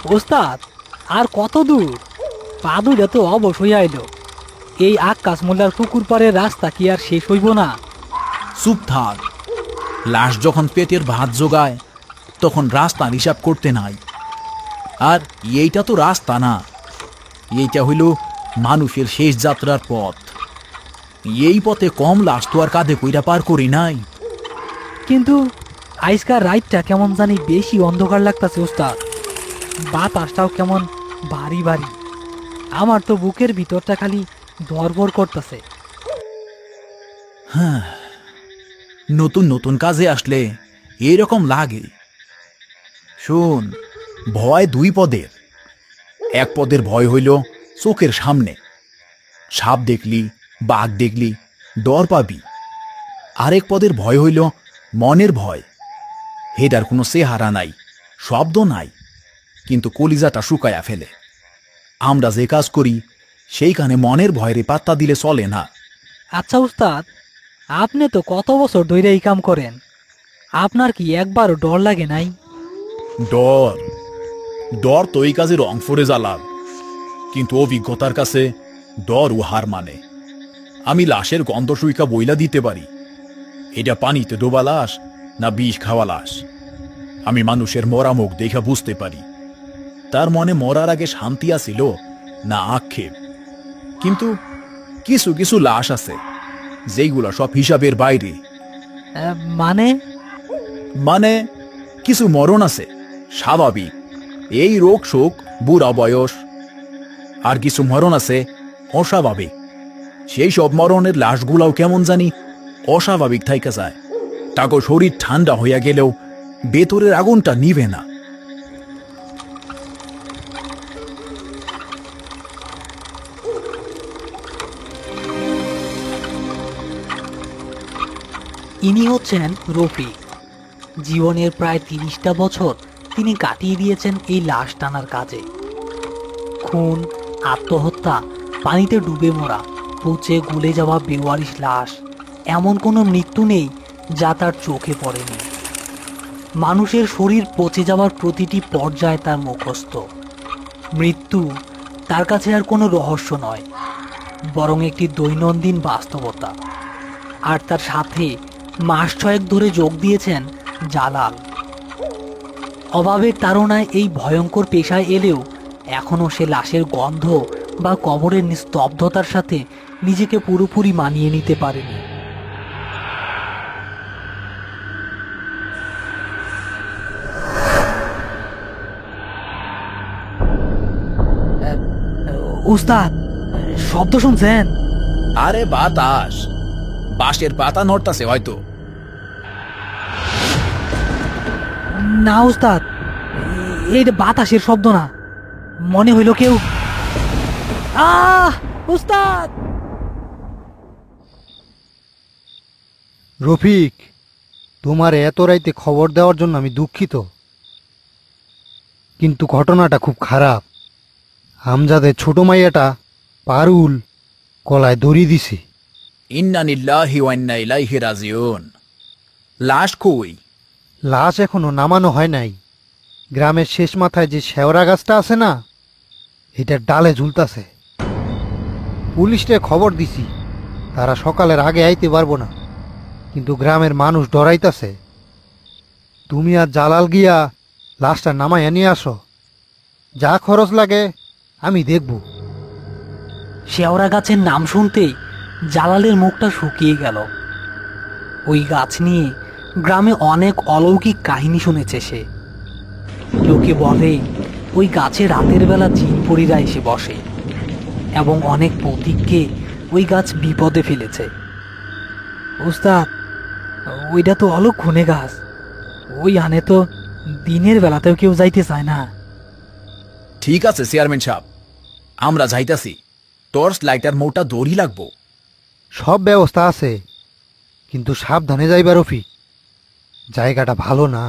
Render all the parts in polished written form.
ওস্তাদ, আর কত দূর? পা দুইটা তো অবশ্যই আইলো। এই আকাশ মোল্লার পুকুর পাড়ের রাস্তা কি আর শেষ হইব না? চুপ থাক। লাশ যখন পেটের ভাত জোগায় তখন রাস্তার হিসাব করতে নাই। আর এইটা তো রাস্তা না, এইটা হইল মানুষের শেষ যাত্রার পথ। এই পথে কম লাশ তো আর কাঁধে কইরা পার করি নাই। কিন্তু আজকাল রাইতটা কেমন জানি বেশি অন্ধকার লাগতাছে ওস্তাদ। বাতাসটাও কেমন ভারী ভারী। আমার তো বুকের ভিতরটা খালি ধরবর করতেছে। হ্যাঁ, নতুন নতুন কাজে আসলে এরকম লাগে। শোন, ভয় দুই পদের। এক পদের ভয় হইল চোখের সামনে সাপ দেখলি, বাঘ দেখলি ডর পাবি। আরেক পদের ভয় হইল মনের ভয়। হেটার কোনো চেহারা নাই, শব্দ নাই, কিন্তু কলিজাটা শুকায়া ফেলে। আমরা যে কাজ করি সেইখানে মনের ভয়রে পাত্তা দিলে চলে না। আচ্ছা উস্তাদ, আপনি তো কত বছর ধরে এই কাম করেন, আপনার কি একবারও ডর লাগে নাই? ডর ডর তো এই কাজের রং ফরে জ্বালাল, কিন্তু অভিজ্ঞতার কাছে ডর ও হার মানে। আমি লাশের গন্ধ সুইকা বইলা দিতে পারি এটা পানিতে ডোবা লাশ না বিষ খাওয়া লাশ। আমি মানুষের মরা মুখ দেখা বুঝতে পারি তার মনে মরার আগে শান্তি আসিল না আক্ষেপ। কিন্তু কিছু কিছু লাশ আছে যেইগুলা সব হিসাবের বাইরে। মানে? মানে কিছু মরণ আছে স্বাভাবিক, এই রোগ শোক, বুড়া বয়স। আর কিছু মরণ আছে অস্বাভাবিক। সেই সব মরণের লাশগুলাও কেমন জানি অস্বাভাবিক থাইকা যায়। তাকে শরীর ঠান্ডা হইয়া গেলেও ভেতরের আগুনটা নিভে না। ইনি হচ্ছেন রফিক। জীবনের প্রায় 30টা বছর তিনি কাটিয়ে দিয়েছেন এই লাশ টানার কাজে। খুন, আত্মহত্যা, পানিতে ডুবে মরা, পচে গলে যাওয়া বেওয়ারিশ লাশ, এমন কোনো মৃত্যু নেই যা তার চোখে পড়েনি। মানুষের শরীর পচে যাওয়ার প্রতিটি পর্যায়ে তার মুখস্থ। মৃত্যু তার কাছে আর কোনো রহস্য নয়, বরং একটি দৈনন্দিন বাস্তবতা। আর তার সাথে মাস 6 ধরে যোগ দিয়েছেন জালাল। অভাবের তাড়নায় এই ভয়ঙ্কর পেশায় এলেও এখনও সে লাশের গন্ধ বা কবরের নিস্তব্ধতার সাথে নিজেকে পুরোপুরি মানিয়ে নিতে পারেনি। উস্তাদ, শব্দ শুনছেন? আরে বাতাস, বাঁশের পাতা নড়তাছে হয়তো। না উস্তাদ, এটা বাতাসের শব্দ না, মনে হইল কেউ। উস্তাদ! রফিক, তোমার এত রাইতে খবর দেওয়ার জন্য আমি দুঃখিত, কিন্তু ঘটনাটা খুব খারাপ। আমজাদের ছোট মাইয়াটা পারুল গলায় দড়ি দিছে। ইন্না লিল্লাহি ওয়া ইন্না ইলাইহি রাজিউন। লাশ কই? লাশ এখনো নামানো হয় নাই। গ্রামের শেষ মাথায় যে শেওড়া গাছটা আছে না, এটার ডালে ঝুলতাছে। পুলিশকে খবর দিছি, তারা সকালের আগে আইতে পারবো না, কিন্তু গ্রামের মানুষ ডরাইতাছে। তুমি আর জালাল গিয়া লাশটা নামাইয়া নিয়ে আসো, যা খরচ লাগে আমি দেখব। শেওড়া গাছের নাম শুনতেই জালালের মুখটা শুকিয়ে গেল। ওই গাছ নিয়ে গ্রামে অনেক অলৌকিক কাহিনী শুনেছে সে। লোকে বলে ওই গাছে রাতের বেলা জিনপরীরা এসে বসে এবং অনেক পথিককে ওই গাছ বিপদে ফেলেছে। উস্তাদ, ওইটা তো অলক্ষণে গাছ, ওই আনে তো দিনের বেলাতেও কেউ যাইতে চায় না। ঠিক আছে চেয়ারম্যান সাহেব, আমরা যাইতাছি। টর্চ লাইটার মোটা দড়ি লাগবো। সব ব্যবস্থা আছে, কিন্তু সাবধানে যাইবা রফিক, জায়গাটা ভালো না।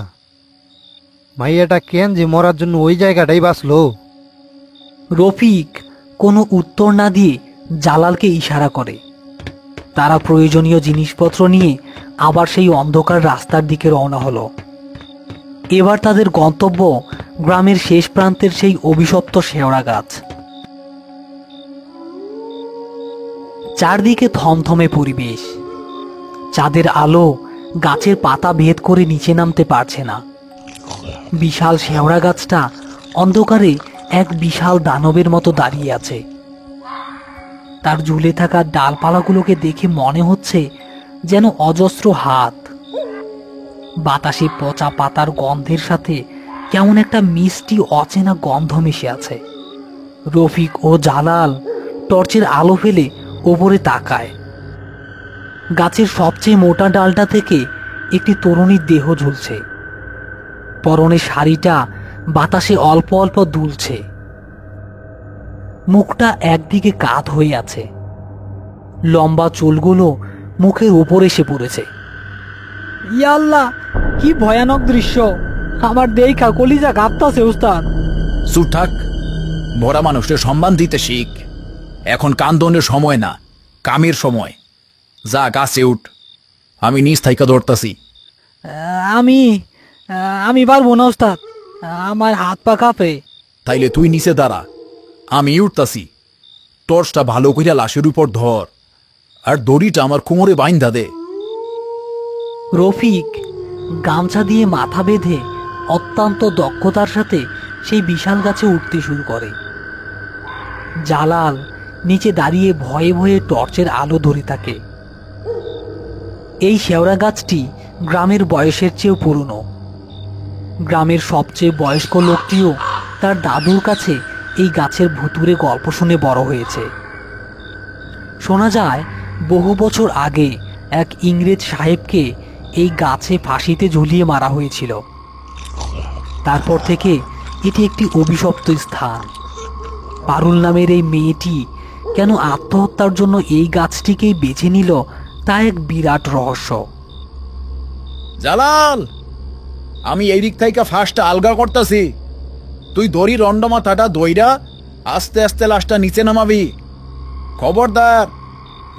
মাইয়াটা কেন যে মরার জন্য ওই জায়গাটাই বাঁচলো। রফিক কোনো উত্তর না দিয়ে জালালকে ইশারা করে। তারা প্রয়োজনীয় জিনিসপত্র নিয়ে আবার সেই অন্ধকার রাস্তার দিকে রওনা হলো। এবার তাদের গন্তব্য গ্রামের শেষ প্রান্তের সেই অভিশপ্ত শেওড়া গাছ। চারদিকে থমথমে পরিবেশ, চাঁদের আলো গাছের পাতা ভেদ করে নিচে নামতে পারছে না। বিশাল শেওড়া গাছটা অন্ধকারে এক বিশাল দানবের মতো দাঁড়িয়ে আছে। তার ঝুলে থাকা ডালপালাগুলোকে দেখে মনে হচ্ছে যেন অজস্র হাত। বাতাসে পচা পাতার গন্ধের সাথে কেমন একটা মিষ্টি অচেনা গন্ধ মিশে আছে। রফিক ও জালাল টর্চের আলো ফেলে ওপরে তাকায়। গাছের সবচেয়ে মোটা ডালটা থেকে একটি তরুণীর দেহ ঝুলছে। পরনের শাড়িটা বাতাসে অল্প অল্প দুলছে। মুখটা একদিকে কাত হয়ে আছে, লম্বা চুলগুলো মুখের উপর এসে পড়েছে। ইয়া আল্লাহ, কি ভয়ানক দৃশ্য! আমার দেখা কলিজা কাঁপতাছে উস্তাদ। চুপ থাক, মরা মানুষের সম্মান দিতে শিখ। এখন কান্দনের সময় না, কামের সময়। যা গাছে উঠ, আমি নিজ থাইকা ধরতাছি। আমি পারবো না উস্তাদ, আমার হাত পা কাঁপে। তাইলে তুই নিচে দাঁড়া, আমি উঠতাছি। টর্চটা ভালো কইরা লাশের উপর ধর, আর দড়িটা আমার কোমরে বাইন্ধা দে। রফিক গামছা দিয়ে মাথা বেঁধে অত্যন্ত দক্ষতার সাথে সেই বিশাল গাছে উঠতে শুরু করে। জালাল নিচে দাঁড়িয়ে ভয়ে ভয়ে টর্চের আলো ধরে থাকে। এই শেওড়া গাছটি গ্রামের বয়সের চেয়েও পুরনো। গ্রামের সবচেয়ে বয়স্ক লোকটিও তার দাদুর কাছে এই গাছের ভুতুরে গল্প শুনে বড় হয়েছে। শোনা যায় বহু বছর আগে এক ইংরেজ সাহেবকে এই গাছে ফাঁসিতে ঝুলিয়ে মারা হয়েছিল। তারপর থেকে এটি একটি অভিশপ্ত স্থান। পারুল নামের এই মেয়েটি কেন আত্মহত্যার জন্য এই গাছটিকেই বেছে নিল তা এক বিরাট রহস্য। জালাল, আমি এই দিক থেকে ফাঁসটা আলগা করতাছি। তুই দড়ি রন্ড মাথাটা দইরা আস্তে আস্তে লাশটা নিচে নামাবি। খবরদার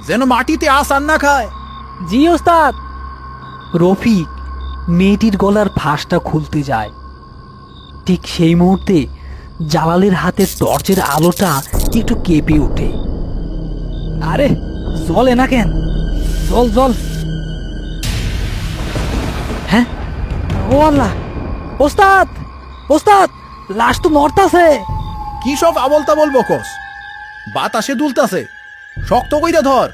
যেন মাটিতে আসান না খায়। জি ওস্তাদ। রফিক মেয়েটির গলার ফাঁসটা খুলতে যায়। ঠিক সেই মুহূর্তে জালালের হাতের টর্চের আলোটা একটু কেঁপে ওঠে। আরে জলে না কেন? জল জল। হ্যাঁ, ও আল্লাহ! ওস্তাদ, ওস্তাদ, লাশ তো নড়তাছে। কি সব আবল তাবল বকস? বাতাসে দুলতাছে, শক্ত কইরা ধর।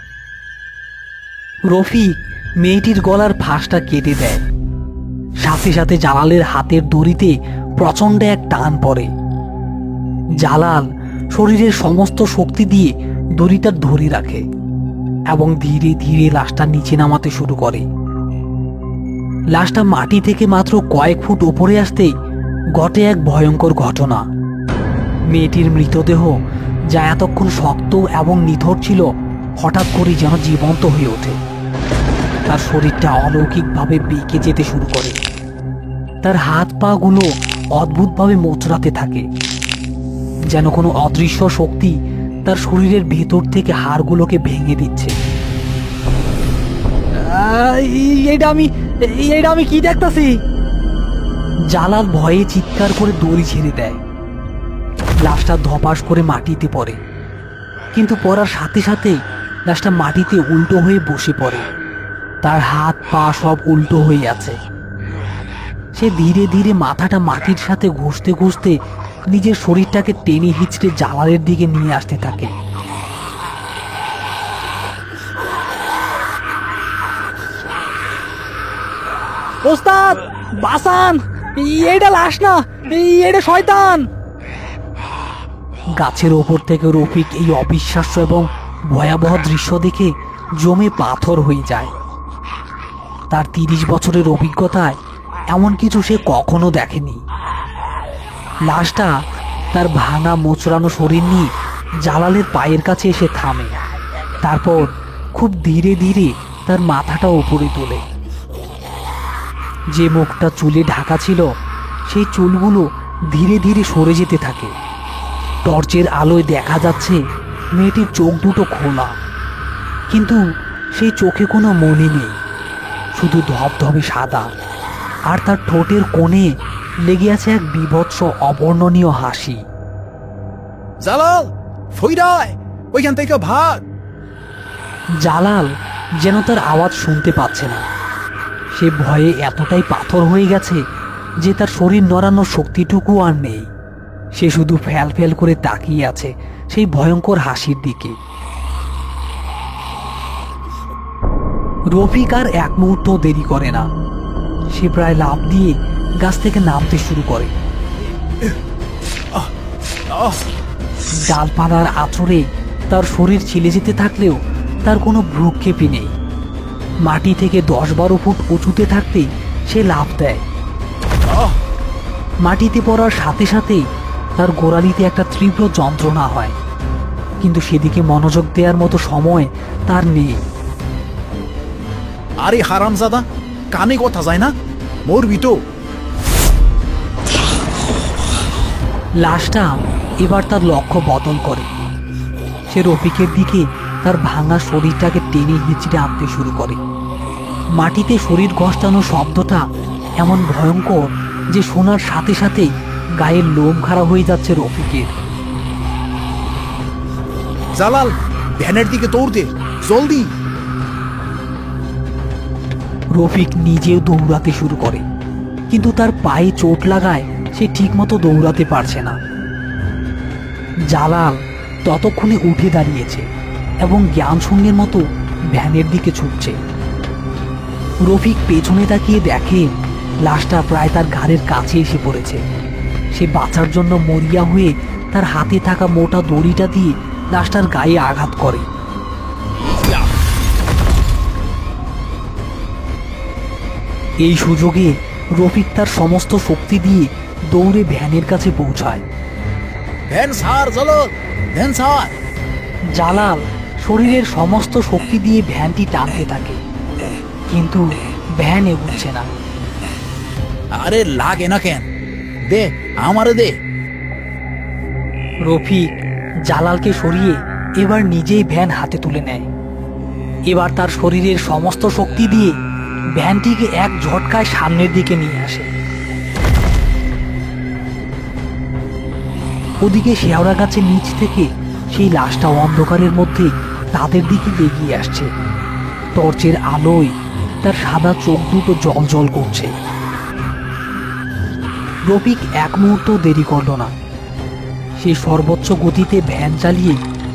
রফিক মেয়েটির গলার ফাঁসটা কেটে দেয়। সাথে সাথে জালালের হাতের দড়িতে প্রচন্ড এক টান পড়ে। জালাল শরীরের সমস্ত শক্তি দিয়ে দড়িটা ধরে রাখে এবং ধীরে ধীরে লাশটা নিচে নামাতে শুরু করে। লাশটা মাটি থেকে মাত্র কয়েক ফুট উপরে আসতেই ঘটে এক ভয়ঙ্কর ঘটনা। মেয়েটির মৃতদেহ, যা এতক্ষণ শক্ত এবং নিথর ছিল, হঠাৎ করে যেন জীবন্ত হয়ে ওঠে। তার শরীরটা অলৌকিকভাবে বেঁকে যেতে শুরু করে। তার হাত পা গুলো অদ্ভুতভাবে মোচড়াতে থাকে, যেন কোনো অদৃশ্য শক্তি তার শরীরের ভেতর থেকে হাড়গুলোকে ভেঙে দিচ্ছে। এইটা আমি কি দেখতাছি? জালাল ভয়ে চিৎকার করে দড়ি ছেড়ে দেয়। লাশটা ধপাস করে মাটিতে পড়ে, কিন্তু পড়ার সাথে সাথে লাশটা মাটিতে উল্টো হয়ে বসে পড়ে। তার হাত পা সব উল্টো হয়ে আছে। সে ধীরে ধীরে মাথাটা মাটির সাথে ঘষতে ঘষতে নিজের শরীরটাকে টেনে হিচড়ে জালালের দিকে নিয়ে আসতে থাকে। ওস্তাদ, বাঁচান! এইটা লাশ না, এইটা শয়তান! গাছের ওপর থেকে রফিক এই অবিশ্বাস্য এবং ভয়াবহ দৃশ্য দেখে জমে পাথর হয়ে যায়। তার 30 বছরের অভিজ্ঞতায় এমন কিছু সে কখনো দেখেনি। লাশটা তার ভাঙা মোচড়ানো শরীর নিয়ে জালালের পায়ের কাছে এসে থামে। তারপর খুব ধীরে ধীরে তার মাথাটা উপরে তোলে। যে মুখটা চুলে ঢাকা ছিল, সেই চুলগুলো ধীরে ধীরে সরে যেতে থাকে। টর্চের আলোয় দেখা যাচ্ছে মেয়েটির চোখ দুটো খোলা, কিন্তু সেই চোখে কোনো মনি নেই, শুধু ধবধবে সাদা। আর তার ঠোঁটের কোণে লেগে আছে এক বীভৎস অবর্ণনীয় হাসি। জালাল, ফইরায়, ওইখান থেকে ভাগ। জালাল যেন তার আওয়াজ শুনতে পাচ্ছে না। সে ভয়ে এতটাই পাথর হয়ে গেছে যে তার শরীর নড়ানোর শক্তিটুকু আর নেই। সে শুধু ফ্যাল ফ্যাল করে তাকিয়ে আছে সেই ভয়ঙ্কর হাসির দিকে। রফিক আর এক মুহূর্ত দেরি করে না। সে প্রায় লাফ দিয়ে গাছ থেকে নামতে শুরু করে। ডালপালার আঁচড়ে তার শরীর ছিলে যেতে থাকলেও তার কোনো ভ্রুক্ষেপই নেই। মাটি থেকে 10-12 ফুট উঁচুতে থাকতেই সে লাফ দেয়। মাটিতে পড়ার সাথে সাথেই তার গোড়ালিতে একটা তীব্র যন্ত্রণা হয়, কিন্তু সেদিকে মনোযোগ দেওয়ার মতো সময় তার নেই। আরে হারামজাদা, কানে কথা যায় না, মরবি তো। লাশটা এবার তার লক্ষ্য বদল করে। সে রফিকের দিকে তার ভাঙা শরীরটাকে টেনে হিঁচড়ে আনতে শুরু করে। মাটিতে শরীর ঘষটানোর শব্দটা এমন ভয়ঙ্কর যে শোনার সাথে সাথেই গায়ের লোম খাড়া হয়ে যাচ্ছে রফিকের। জালাল, ভ্যানের দিকে দৌড় দে, জলদি। রফিক নিজেও দৌড়াতে শুরু করে, কিন্তু তার পায়ে চোট লাগায় সে ঠিকমতো দৌড়াতে পারছে না। জালাল ততক্ষণে উঠে দাঁড়িয়েছে এবং জ্ঞান শূন্যের মতো ভ্যানের দিকে ছুটছে। রফিক পেছনে তাকিয়ে দেখে লাশটা প্রায় তার ঘাড়ের কাছে এসে পড়েছে। সে বাঁচার জন্য মরিয়া হয়ে তার হাতে থাকা মোটা দড়িটা দিয়ে লাশটার গায়ে আঘাত করে। এই সুযোগে রফিক তার সমস্ত শক্তি দিয়ে দৌড়ে ভ্যানের কাছে পৌঁছায়। ভ্যান ছাড় জালাল, ভ্যান ছাড়। জালাল শরীরের সমস্ত শক্তি দিয়ে ভ্যানটি টানতে থাকে, কিন্তু ভ্যান এগুচ্ছে না। আরে লাগে না কেন, দে আমারে দে। রফিক জালালকে সরিয়ে এবার নিজেই ভ্যান হাতে তুলে নেয়। এবার তার শরীরের সমস্ত শক্তি দিয়ে ভ্যানটিকে এক ঝটকায় সামনের দিকে নিয়ে আসে। ওদিকে শেওড়া গাছের নিচ থেকে সেই লাশটা অন্ধকারের মধ্যে তাদের দিকে এগিয়ে আসছে। টর্চের আলোয় তার সাদা চোখ দুটো জল জল করছে। রফিক এক মুহূর্ত দেরি করল না। সে সর্বোচ্চ গতিতে ভ্যান চালিয়ে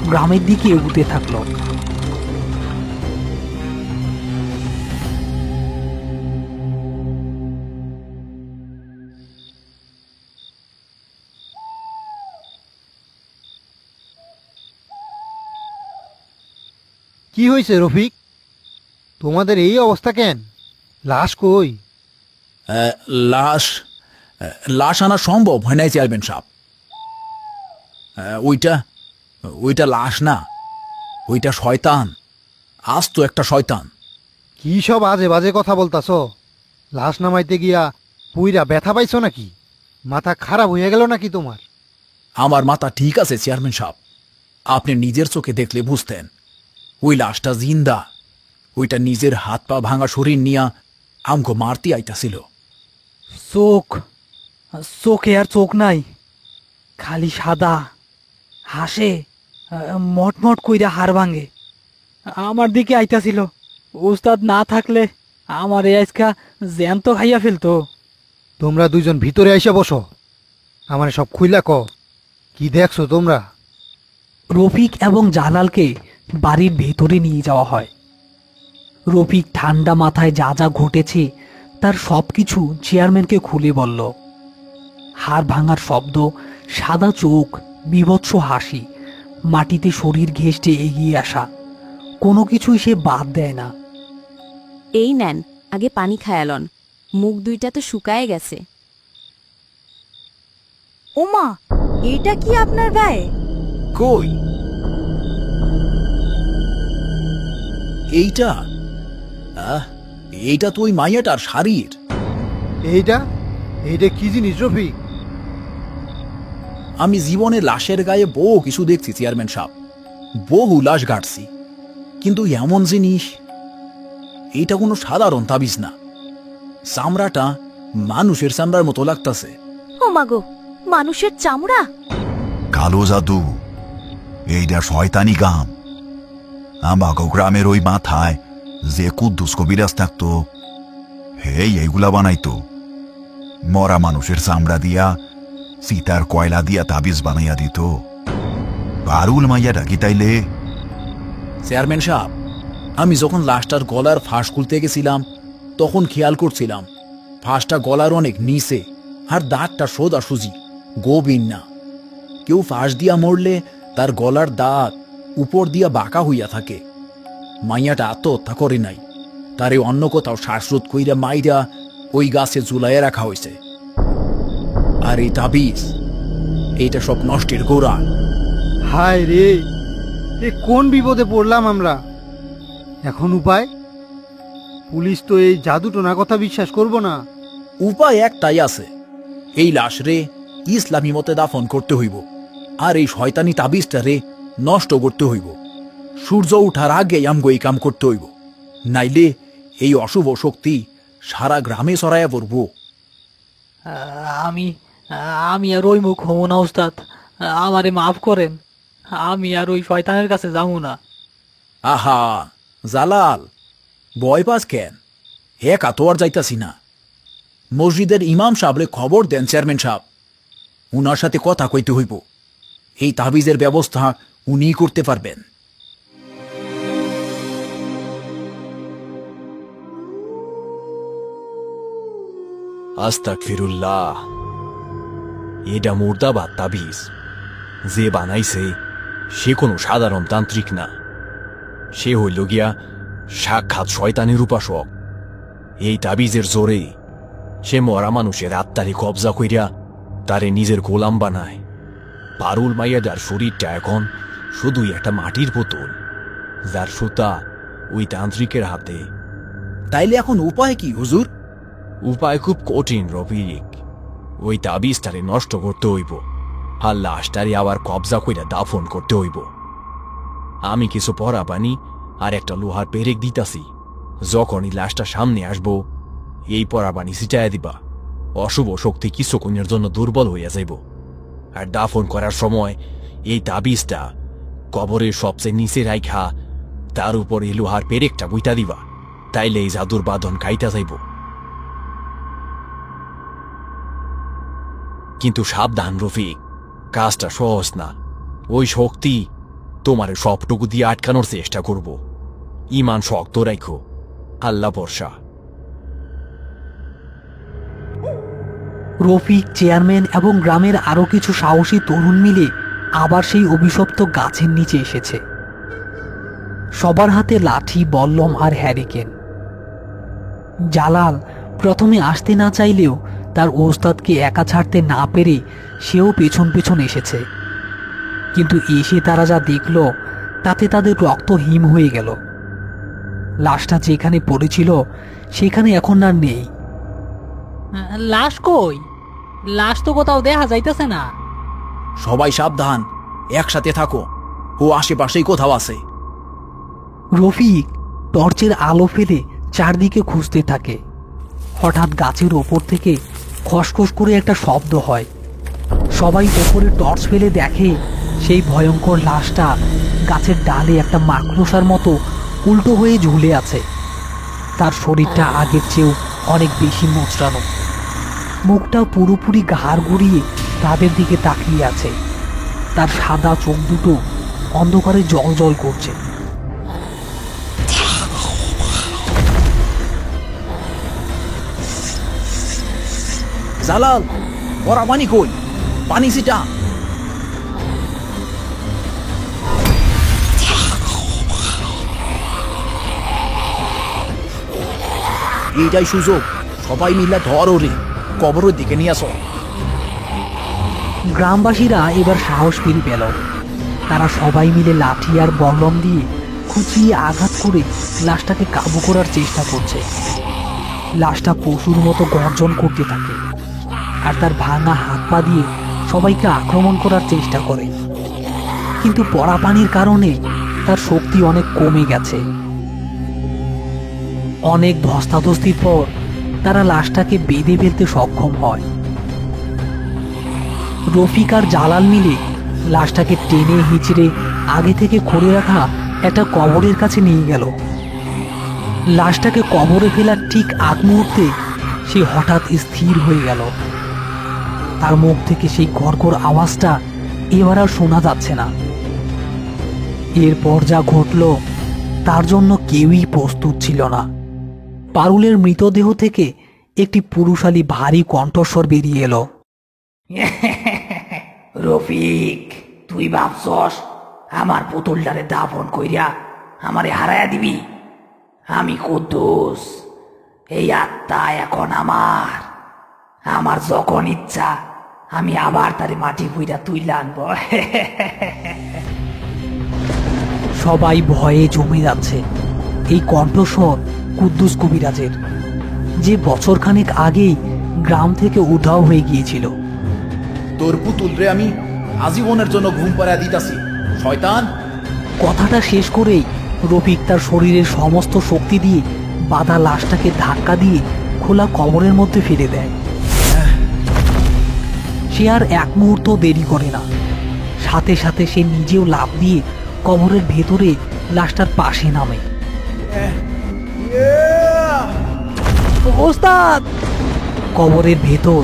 গ্রামের দিকে এগুতে থাকলো। কি হয়েছে রফিক, তোমাদের এই অবস্থা কেন? লাশ কই? লাশ লাশ আনা সম্ভব হয় নাই চেয়ারম্যান সাহেব। ওইটা ওইটা লাশ না, ওইটা শয়তান, আস্ত একটা শয়তান। কি সব আজে বাজে কথা বলতাছ? লাশ নামাইতে গিয়া পুইরা ব্যথা পাইছো নাকি? মাথা খারাপ হয়ে গেল নাকি তোমার? আমার মাথা ঠিক আছে চেয়ারম্যান সাহেব, আপনি নিজের চোখে দেখলে বুঝতেন। ওই লাশটা জিন্দা, ওইটা নিজের হাত পা ভাঙা শরীর নিয়া আমগো মারতে আইতাছিল। চোখে আর চোখ নাই, খালি সাদা, হাসে, মটমট কইরা হাড় ভাঙে। আমার দিকে আইতাছিল। উস্তাদ না থাকলে আমার আজকা জ্যান্ত খাইয়া ফেলতো। তোমরা দুইজন ভিতরে আইসা বসো, আমার সব খুইলা ক, কি দেখছো তোমরা? রফিক এবং জালালকে বাড়ির ভেতরে নিয়ে যাওয়া হয়। রফিক ঠান্ডা মাথায় যা যা ঘটেছে তার সবকিছু চেয়ারম্যানকে খুলে বলল। হাড় ভাঙার শব্দ, সাদা চোখ, বীভৎস হাসি, মাটিতে শরীর ঘেঁষটে এগিয়ে আসা, কোনো কিছুই সে বাদ দেয় না। এই নেন, আগে পানি খায়ালন, মুখ দুইটা তো শুকায় গেছে। ওমা, এটা কি আপনার গায়ে? কই এইটা? এইটা তো ওই মাইয়াটার শাড়ির। এইটা এইটা কি জিনিস রফিক? আমি জীবনে লাশের গায়ে বহু কিছু দেখছি চেয়ারম্যান সাহেব, বহু লাশ গাড়ছি, কিন্তু এমন জিনিস, এইটা কোনো সাধারণ তাবিজ না। চামড়াটা মানুষের চামড়ার মতো লাগতাছে। ও মাগো, মানুষের চামড়া! কালো জাদু, এইটা শয়তানি গাম। আমাগো গ্রামের ওই মাথায় যে কুদ্দুস কবিরাজ থাকতো, হেই এইগুলা বানাইতো। মরা মানুষের চামড়া দিয়া, সীতার কয়লা দিয়া তাবিজ বানাইয়া দিত। পারুল মাইয়া ডাকি তাইলে। চেয়ারম্যান সাহেব, আমি যখন লাশটার গলার ফাঁস খুলতে গেছিলাম তখন খেয়াল করছিলাম ফাঁসটা গলার অনেক নিচে, আর দাঁতটা সোজাসুজি, গভীর না। কেউ ফাঁস দিয়া মরলে তার গলার দাঁত উপর দিয়া বাঁকা হইয়া থাকে। মাইয়াটা আত্মহত্যা করে নাই, তারে অন্য কোথাও শ্বাসরোধ কইরা মাইরা ওই গাছে ঝুলাইয়া রাখা হয়েছে। আর এই তাবিজ, এইটা সব নষ্টের গোড়া। হায় রে, এ কোন বিপদে পড়লাম আমরা! এখন উপায়? পুলিশ তো এই জাদু টোনা কথা বিশ্বাস করব না। উপায় একটাই আছে, এই লাশ রে ইসলামী মতে দাফন করতে হইব, আর এই শয়তানি তাবিজটা রে নষ্ট করতে হইব। সূর্য উঠার আগে আমগো এই কাম করতে হইব, নাইলে এই অশুভ শক্তি সারা গ্রামে ছড়াইয়া পড়ব। আমি আমি আর ওই মুখ হমো না ওস্তাদ, আমারে মাফ করেন। আমি আর ওই শয়তানের কাছে যাবো না। আহা জালাল, ভয় পাস কেন? একা তো আর যাইতাছি না। মসজিদের ইমাম সাহেবরে খবর দেন চেয়ারম্যান সাহেব, উনার সাথে কথা কইতে হইব। এই তাবিজের ব্যবস্থা উনিই করতে পারবেন। আস্তাগফিরুল্লাহ। এটা মুর্দাবাদ তাবিজ। যে বানাইছে সে কোনো সাধারণ তান্ত্রিক না, সে হইল গিয়া সাক্ষাৎ শয়তানের উপাসক। এই তাবিজের জোরে সে মরা মানুষের আত্মারে কবজা কইরা তারে নিজের গোলাম বানায়। পারুল মাইয়াদার শরীরটা এখন শুধুই একটা মাটির বোতল, যার সুতা ওই তান্ত্রিকের হাতে। তাইলে এখন উপায় কি হুজুর? উপায় খুব কঠিন রফিক। ওই তাবিজটারে নষ্ট করতে হইব, আর লাশটারে আবার কবজা কইরা দাফন করতে হইব। আমি কিছু পরা পানি আর একটা লোহার পেরেক দিতাছি। যখনই লাশটা সামনে আসবো, এই পরা পানি ছিটাইয়া দিবা। অশুভ শক্তি কিছুক্ষণের জন্য দুর্বল হইয়া যাইব। আর দাফন করার সময় এই তাবিজটা কবরের সবচেয়ে নিচে রাইখা তার উপর এই লোহার পেরেকটা বুইতা দিবা। তাইলে এই জাদুর বাঁধন কাইটা যাইব। কিন্তু সাবধান রফিক, কাজটা সহজ না। ওই শক্তি তোমারে সবটুকু দিয়ে আটকানোর চেষ্টা করব। ইমান শক্ত রাখো, আল্লাহ ভরসা। রফিক, চেয়ারম্যান এবং গ্রামের আরো কিছু সাহসী তরুণ মিলে আবার সেই অভিশপ্ত গাছের নিচে এসেছে। সবার হাতে লাঠি, বল্লম আর হ্যারিকেন। জালাল প্রথমে আসতে না চাইলেও তার ওস্তাদকে একা ছাড়তে না পেরে সেও পেছন পেছন এসেছে। কিন্তু এসে তারা যা দেখল তাতে তাদের রক্ত হিম হয়ে গেল। লাশটা যেখানে পড়েছিল সেখানে এখন আর নেই। লাশ কই? লাশ তো কোথাও দেখা যাইতেছে না। সবাই সাবধান, একসাথে থাকো, ও আশেপাশেই কোথাও আছে। রফিক টর্চের আলো ফেলে চারদিকে খুঁজতে থাকে। হঠাৎ গাছের ওপর থেকে খসখস করে একটা শব্দ হয়। সবাই ওপরে টর্চ ফেলে দেখে সেই ভয়ঙ্কর লাশটা গাছের ডালে একটা মাকড়সার মতো উল্টো হয়ে ঝুলে আছে। তার শরীরটা আগের চেয়েও অনেক বেশি মোচড়ানো, মুখটা পুরোপুরি ঘাড় ঘুরিয়ে তাদের দিকে তাকিয়ে আছে। তার সাদা চোখ দুটো অন্ধকারে জ্বলজ্বল করছে। জালাল, ওরা পানি কই? পানি সিটা। এইটাই সুযোগ, সবাই মিলে ধর ওরে, কবরের দিকে নিয়ে আসো। গ্রামবাসীরা এবার সাহস ফিরে পেল। তারা সবাই মিলে লাঠি আর বল্লম দিয়ে খুঁচিয়ে আঘাত করে লাশটাকে কাবু করার চেষ্টা করছে। লাশটা পশুর মতো গর্জন করতে থাকে আর তার ভাঙা হাত পা দিয়ে সবাইকে আক্রমণ করার চেষ্টা করে। কিন্তু পড়া পানির কারণে তার শক্তি অনেক কমে গেছে। অনেক ধস্তাধস্তির পর তারা লাশটাকে বেঁধে ফেলতে সক্ষম হয়। রফিক আর জালাল মিলে লাশটাকে টেনে হিঁচড়ে আগে থেকে খুঁড়ে রাখা একটা কবরের কাছে নিয়ে গেল। লাশটাকে কবরে ফেলার ঠিক আগ মুহূর্তে সে হঠাৎ স্থির হয়ে গেল। তার মুখ থেকে সেই গড়গড় আওয়াজটা এবার আর শোনা যাচ্ছে না। এরপর যা ঘটল তার জন্য কেউই প্রস্তুত ছিল না। পারুলের মৃতদেহ থেকে একটি পুরুষালী ভারী কণ্ঠস্বর বেরিয়ে এলো। রফিক, তুই ভাবছস আমার পুতুলটারে দাফন কইরা আমারে হারায়া দিবি? আমি কুদ্দুস, এই আত্মা এখন আমার যখন ইচ্ছা আমি আবার তারে মাটি ভুইরা তুইলা আনব। সবাই ভয়ে জমে যাচ্ছে। এই কণ্ঠস্বর কুদ্দুস কবিরাজের, যে বছরখানেক আগেই গ্রাম থেকে উধাও হয়ে গিয়েছিল। তোর পুতুল রে আমি আজীবনের জন্য ঘুম পাড়া দিতাছি, শয়তান। কথাটা শেষ করেই রফিক তার শরীরের সমস্ত শক্তি দিয়ে বাঁধা লাশটাকে ধাক্কা দিয়ে খোলা কবরের মধ্যে ফেলে দেয়। সে আর এক মুহূর্ত দেরি করে না, সাথে সাথে সে নিজেও লাফ দিয়ে কবরের ভেতরে লাশটার পাশে নামে। ওস্তাদ! কবরের ভেতর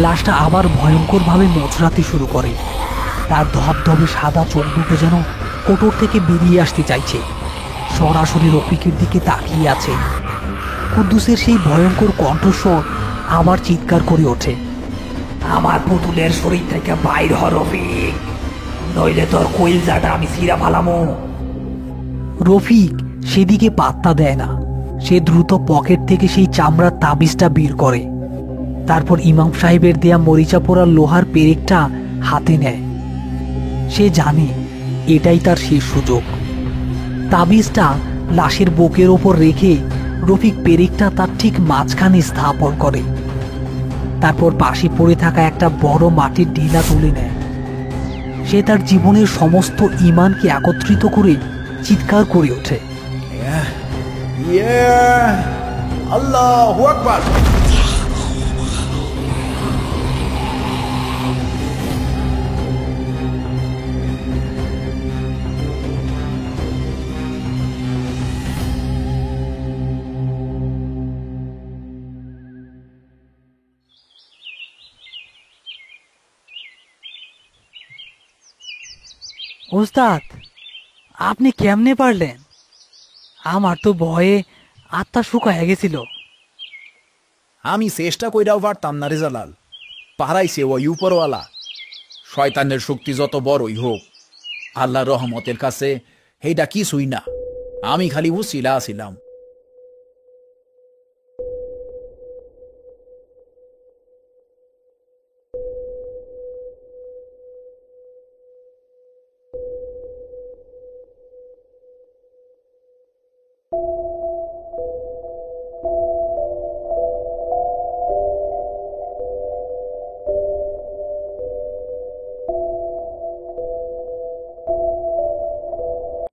লাশটা আবার ভয়ঙ্করভাবে মোচড়াতে শুরু করে। তার ধবধবে সাদা চোখ দুটো যেন কোটর থেকে বেরিয়ে আসতে চাইছে, সরাসরি রফিকের দিকে তাকিয়ে আছে। কুদ্দুসের সেই ভয়ঙ্কর কণ্ঠস্বর আবার চিৎকার করে ওঠে, আমার পুতুলের শরীর থেকে বাইর হ রফিক, নইলে তোর কইলজাটা আমি ছিঁড়া ফালামো। রফিক সেদিকে পাত্তা দেয় না। সে দ্রুত পকেট থেকে সেই চামড়ার তাবিজটা বের করে। তারপর ইমাম সাহেবের দেয়া মরিচা পোড়া লোহার পেরেকটা হাতে নেয়। সে জানে এটাই তার শেষ সুযোগ। তাবিজটা লাশের বুকের ওপর রেখে রফিক পেরেকটা তার ঠিক মাঝখানে স্থাপন করে। তারপর পাশে পড়ে থাকা একটা বড় মাটির ঢিলা তুলে নেয়। সে তার জীবনের সমস্ত ঈমানকে একত্রিত করে চিৎকার করে ওঠে, আল্লাহু আকবার। ওস্তাদ, আপনি কেমনে পারলেন? আমার তো ভয়ে আত্মা শুকায় গেছিল। আমি চেষ্টা কইরাও পারতাম না রে জালাল, পারাইছে ওই উপরওয়ালা। শয়তানের শক্তি যত বড়ই হোক, আল্লাহর রহমতের কাছে এইটা কিছুই না। আমি খালি উছিলা আছিলাম।